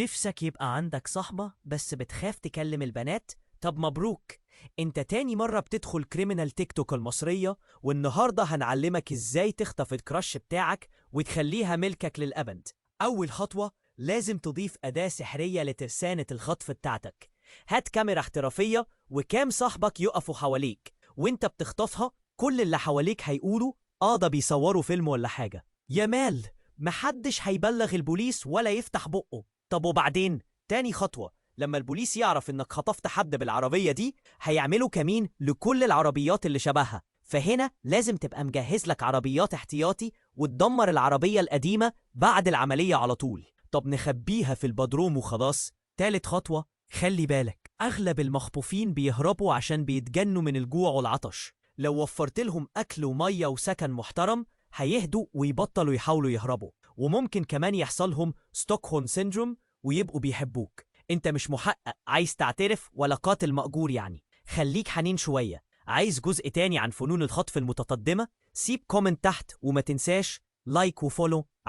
نفسك يبقى عندك صاحبة بس بتخاف تكلم البنات؟ طب مبروك، انت تاني مرة بتدخل كريمنال تيك توك المصرية، والنهاردة هنعلمك ازاي تخطف الكراش بتاعك وتخليها ملكك للأبد. أول خطوة، لازم تضيف أداة سحرية لترسانة الخطف بتاعتك. هات كاميرا احترافية وكام صاحبك يقفوا حواليك وانت بتخطفها. كل اللي حواليك هيقولوا ده بيصوروا فيلم ولا حاجة. يا مال، محدش هيبلغ البوليس ولا يفتح بقه. طب وبعدين؟ تاني خطوة، لما البوليس يعرف انك خطفت حد بالعربية دي هيعملوا كمين لكل العربيات اللي شبهها، فهنا لازم تبقى مجهز لك عربيات احتياطي وتدمر العربية القديمة بعد العملية على طول. طب نخبيها في البدروم وخلاص. تالت خطوة، خلي بالك أغلب المخطوفين بيهربوا عشان بيتجنوا من الجوع والعطش. لو وفرت لهم أكل ومية وسكن محترم هيهدوا ويبطلوا يحاولوا يهربوا، وممكن كمان يحصلهم ستوكهولم سيندروم ويبقوا بيحبوك. انت مش محقق عايز تعترف ولا قاتل مأجور يعني. خليك حنين شوية. عايز جزء تاني عن فنون الخطف المتقدمة؟ سيب كومنت تحت وما تنساش لايك وفولو.